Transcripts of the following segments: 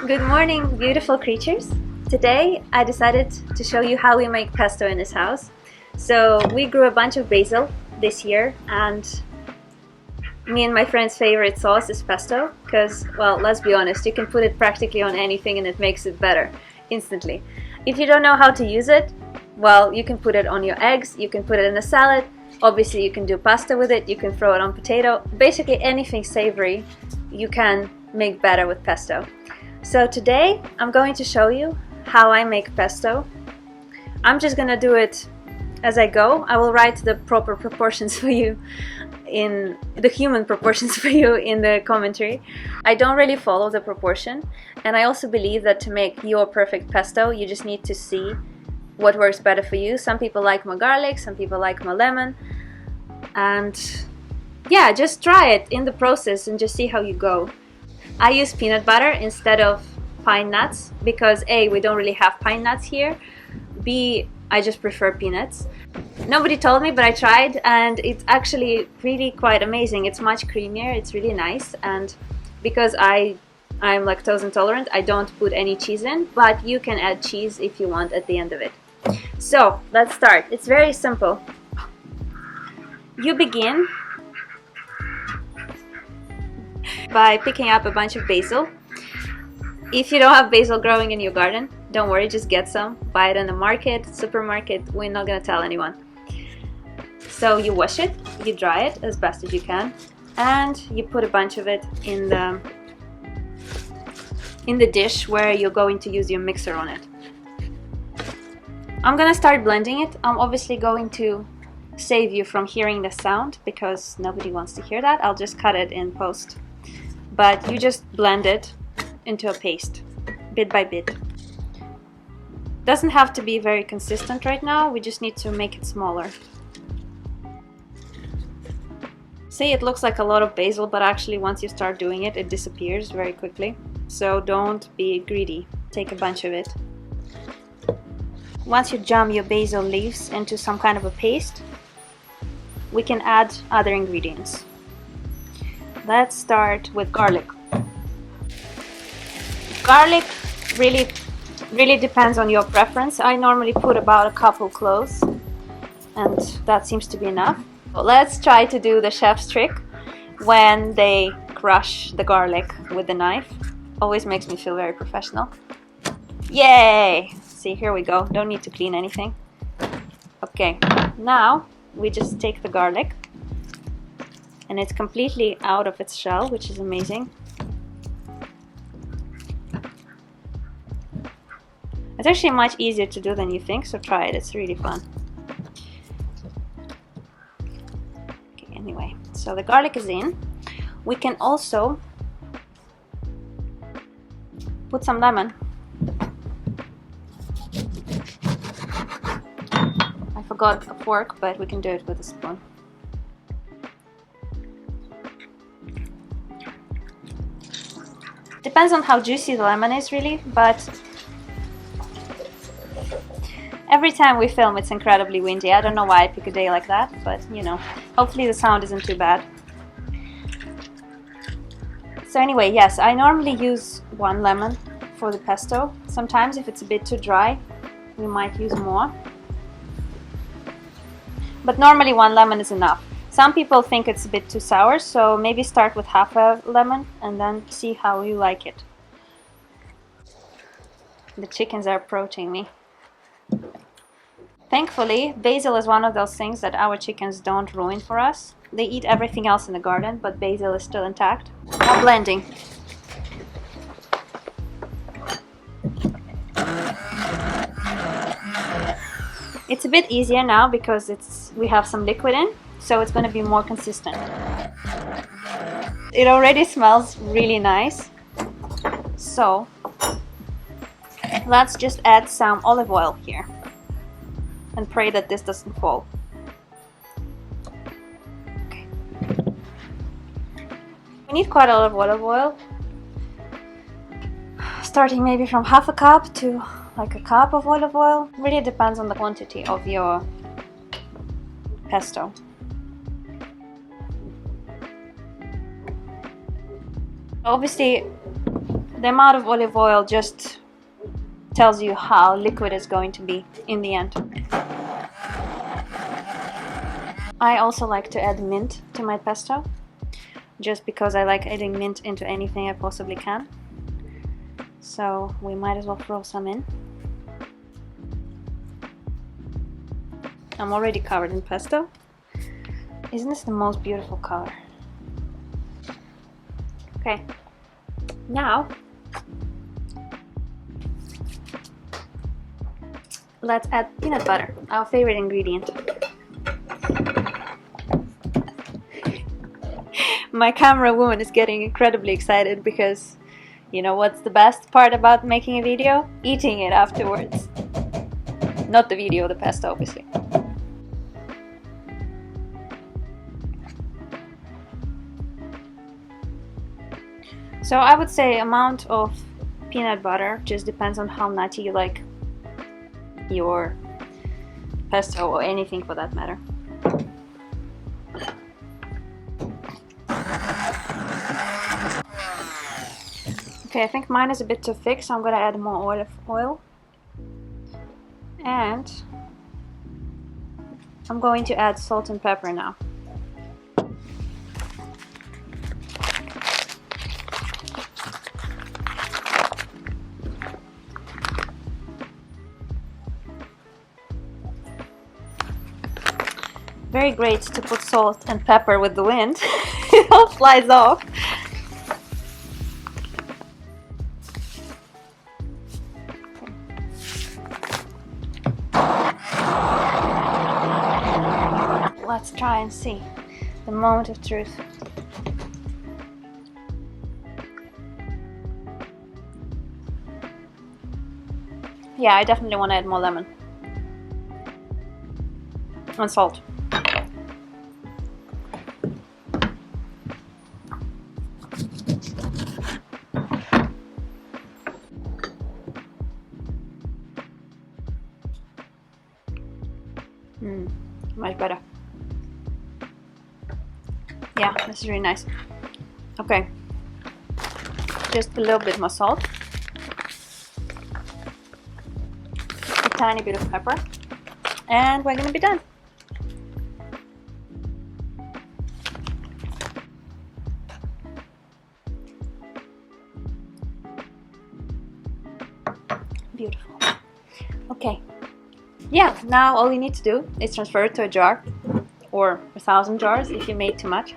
Good morning, beautiful creatures. Today I decided to show you how we make pesto in this house. So we grew a bunch of basil this year, and me and my friend's favorite sauce is pesto because, well, let's be honest, you can put it practically on anything and it makes it better instantly. If you don't know how to use it, well, you can put it on your eggs, you can put it in a salad, obviously you can do pasta with it, you can throw it on potato, basically anything savory you can make better with pesto. So today I'm going to show you how I make pesto. I'm just gonna do it as I go. I will write the proper proportions for you, in the human proportions for you in the commentary. I don't really follow the proportion, and I also believe that to make your perfect pesto you just need to see what works better for you. Some people like more garlic, some people like more lemon, and yeah, just try it in the process and just see how you go. I use peanut butter instead of pine nuts because A, we don't really have pine nuts here, B, I just prefer peanuts. Nobody told me, but I tried, and it's actually really quite amazing. It's much creamier, it's really nice, and because I'm lactose intolerant, I don't put any cheese in, but you can add cheese if you want at the end of it. So let's start. It's very simple. You begin by picking up a bunch of basil. If you don't have basil growing in your garden, don't worry, just get some. Buy it in the market, supermarket, we're not gonna tell anyone. So you wash it, you dry it as best as you can, and you put a bunch of it in the dish where you're going to use your mixer on it. I'm gonna start blending it. I'm obviously going to save you from hearing the sound because nobody wants to hear that. I'll just cut it in post. But you just blend it into a paste, bit by bit. Doesn't have to be very consistent right now, we just need to make it smaller. See, it looks like a lot of basil, but actually once you start doing it, it disappears very quickly. So don't be greedy, take a bunch of it. Once you jam your basil leaves into some kind of a paste, we can add other ingredients. Let's start with garlic. Garlic really depends on your preference. I normally put about a couple cloves, and that seems to be enough. So let's try to do the chef's trick when they crush the garlic with the knife. Always makes me feel very professional. Yay! See, here we go. Don't need to clean anything. Okay, now we just take the garlic, and it's completely out of its shell, which is amazing. It's actually much easier to do than you think, so try it, it's really fun. Okay, anyway, so the garlic is in. We can also put some lemon. I forgot a fork, but we can do it with a spoon. Depends on how juicy the lemon is, really, but every time we film it's incredibly windy. I don't know why I pick a day like that, but you know, hopefully the sound isn't too bad. So anyway, yes, I normally use 1 lemon for the pesto. Sometimes if it's a bit too dry, we might use more. But normally 1 lemon is enough. Some people think it's a bit too sour, so maybe start with half a lemon and then see how you like it. The chickens are approaching me. Thankfully, basil is one of those things that our chickens don't ruin for us. They eat everything else in the garden, but basil is still intact. Now blending. It's a bit easier now because we have some liquid in, so it's going to be more consistent. It already smells really nice. So let's just add some olive oil here and pray that this doesn't fall. Okay. We need quite a lot of olive oil, starting maybe from half a cup to like a cup of olive oil. Really depends on the quantity of your pesto. Obviously the amount of olive oil just tells you how liquid it's going to be in the end. I also like to add mint to my pesto, just because I like adding mint into anything I possibly can. So we might as well throw some in. I'm already covered in pesto. Isn't this the most beautiful color? Okay, now let's add peanut butter, our favorite ingredient. My camera woman is getting incredibly excited because you know what's the best part about making a video? Eating it afterwards. Not the video, the pesto obviously. So I would say amount of peanut butter just depends on how nutty you like your pesto or anything for that matter. Okay, I think mine is a bit too thick, so I'm gonna add more olive oil. And I'm going to add salt and pepper now. Very great to put salt and pepper with the wind. It all flies off. Let's try and see the moment of truth. Yeah, I definitely want to add more lemon and salt. Much better. Yeah, this is really nice. Okay, just a little bit more salt, a tiny bit of pepper, and we're gonna be done. Beautiful. Okay. Yeah, now all you need to do is transfer it to a jar, or 1,000 jars if you made too much.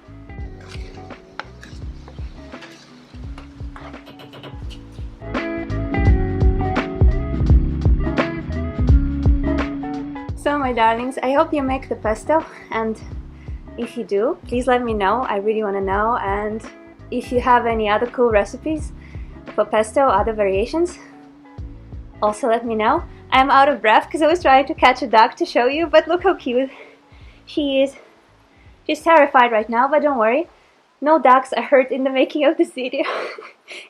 So my darlings, I hope you make the pesto, and if you do, please let me know. I really want to know. And if you have any other cool recipes for pesto or other variations, also let me know. I'm out of breath because I was trying to catch a duck to show you, but look how cute she is. She's terrified right now, but don't worry. No ducks are hurt in the making of this video.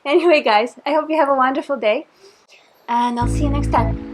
Anyway guys, I hope you have a wonderful day, and I'll see you next time.